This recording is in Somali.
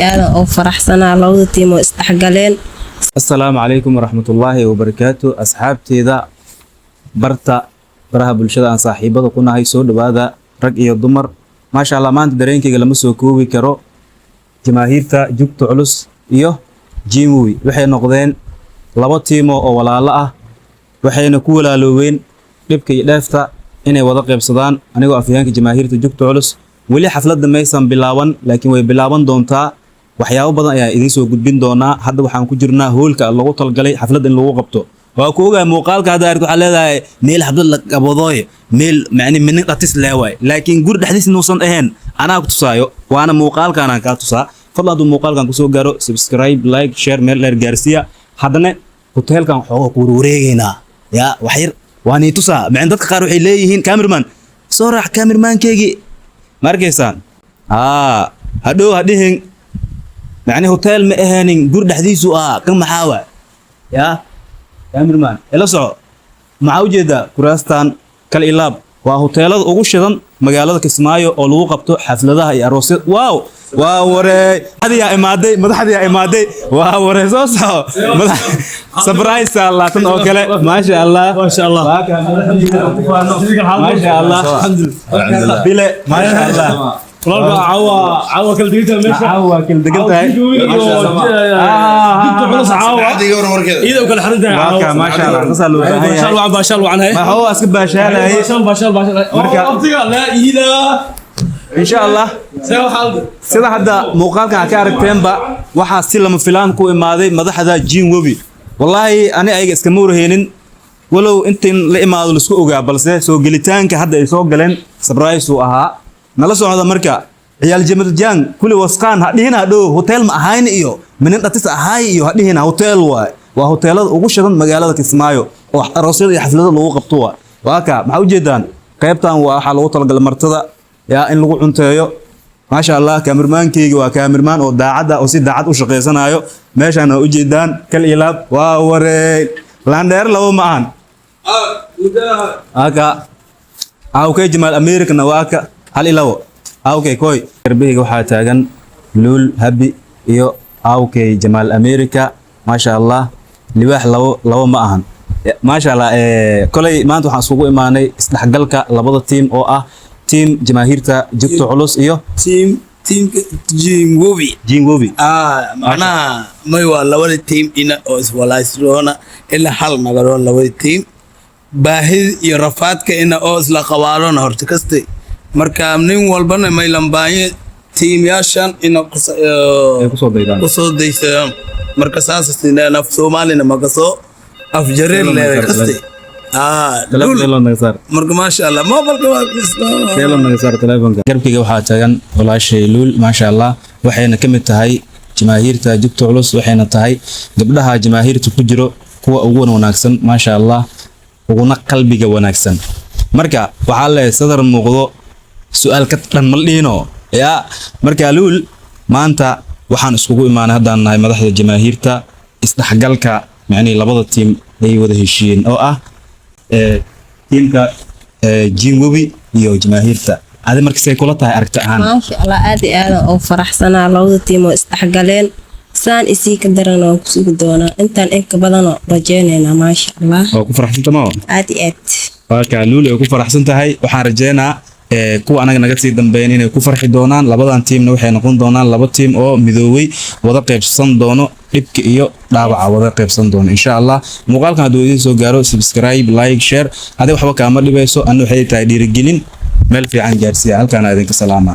aad oo faraxsanaa labada tiim oo isdhexgaleen. Assalaamu calaykum waraxmatullaahi wabarakaatu. Asxaabteeda baraha bulshada aan saaxiibada ku nahay soo dhawaada rag iyo dumar. Maasha Allah maanta dareenkayga lama soo koobi karo. Jamaahiirta Jugta Culus iyo Jiimwi waxay noqdeen laba tiim oo walaalo ah. Waxayna ku walaaloobeen dhibka iyo dheefta inay wada qaybsadaan. Anigoo afyaanka Jamaahiirta Jugta Culus wali xafladda maysan bilaaban laakiin way bilaaban doontaa. waxyaabo badan ayaa idin soo gudbin doonaa. Hadda waxaan ku jirnaa hoolka lagu talgalay xafladda in lagu qabto. waa ku ogaa muuqaalka hadda aragto waxaa leedahay meel xaflad la qabadooy meel macni min qatis leewaay laakiin guri dhexdiis nuusan ahayn anaa ku tusaayo waana muuqaalkan aan ka tusaa. fadlan hadduu muuqaalkan ku soo gaaro subscribe like share meel dheer gaarsiiya. haddana hoteelkan xoogaa ku wareegaynaa yaa waxyar waan ii tusaa. macni dadka qaar waxay leeyihiin cameraman soo raax cameramankeygii ma arkaysaan hadhow hadhihin يعني هوتيل ما أهانين جور حديثه كم محاوى يا كاميرمان إلا صعو معوجة كراستان كالإلاب وهوتيلات أوشيدان مجالات كسمايو أو لو قبتو حفلتها يا روسيد واو وري هذه يا إمادي ماذا هذه يا إمادي وري صوصو سبرايز الله تنوكله ما شاء الله ما شاء الله ما شاء الله الحمد لله بلا ما شاء الله والله عوا كل دقيقة ماشي عوا كل دقيقة جبت خلاص عوا إذا وكل حرده عوا ما شاء الله تصلوا ما شاء الله عنها ما هو أسكب باشالة ما شاء الله لا إذا إن شاء الله سيدا حدا مقال كان كارك تيمبا واحد سلم فلان كو إمادي ماذا حدا جين وبي والله أنا أيج اسكمور هينين ولو أنت لإمادو لسكو قابل سو جلتان كحدا يسوق جلين سبرايس وأها nala socda marka ciyaal jamarjaan kulli wasqaan hadhina dhow hotel ma ahayn iyo minin dhatis ahay iyo hadhina hotel waa hoteelada ugu shidan magaalada Kismaayo oo aroosyada iyo xafladada lagu qabto waa ka maxaa u jeedaan qaybtan waxa lagu talagalay martada yaa in lagu cunteeyo ma sha Allah cameraman-keyga waa cameraman oo daacad ah oo si daacad u shaqeysanayo meeshan u jeedaan kal ilaab waa wareey lander lawo ma ahan aka Jamal America nawaaka hal ilawo koy garbiga waxaa taagan luul habi iyo Jamal America ma sha Allah liwaax lawo ma ahan ma sha Allah kolay maanta waxaan isugu imaanay isdhexgalka labada team oo ah team Jamaahiirta Jugta Culus iyo team Jiimwi macnaha may waa labada team ina oo iswalaasroona ila hal nagaroon labada team baahid iyo rafaadka ina oo isla qawaarona horta kastay marka nin walbana may lambaanye tiimyaashan ina ku soo daysayaan marka saas sidana Soomaalina ma ka soo afjareen leeyahay kastay marka ma sha Allah moobilka waa teelon naga saar telefoonka garbiga waxaa taagan walaashay luul ma sha Allah waxayna kamid tahay Jamaahiirta Jugta Culus waxayna tahay gabdhaha Jamaahiirta ku jiro kuwa ugu wanaagsan ma sha Allah uguna qalbiga wanaagsan marka waxa la sadar muuqdo su'aal ka dhan maldhiino ya marka luul maanta waxaan iskugu imaanay haddaan nahay madaxda Jamaahiirta isdhexgalka macni labada team ay wada heshiiyeen oo ah teamka Jiimwi iyo Jamaahiirta aad markay kula tahay aragti ahaan ma sha Allah aad oo faraxsanaa labada tiim oo isdhexgaleen saan isii ka daran oo ku sugi doona intaan in ka badan oo rajeynayna ma sha Allah oo ku faraxsantahay aad marka luul ay ku faraxsan tahay waxaan rajeynaa kuwa anaga naga sii dambeeyeen inay ku farxi doonaan labadan teamna waxay noqon doonaan laba team oo midoobay wada qaybsan doono dhibka iyo dhaawaca wada qaybsan doono insha Allah muuqaalkan haduu idin soo gaaro subscribe like share hadii waxba kaama dhibayso anna waxay tahay dhiirigelin meel fiican gaarsiiya halkaan idinka salaama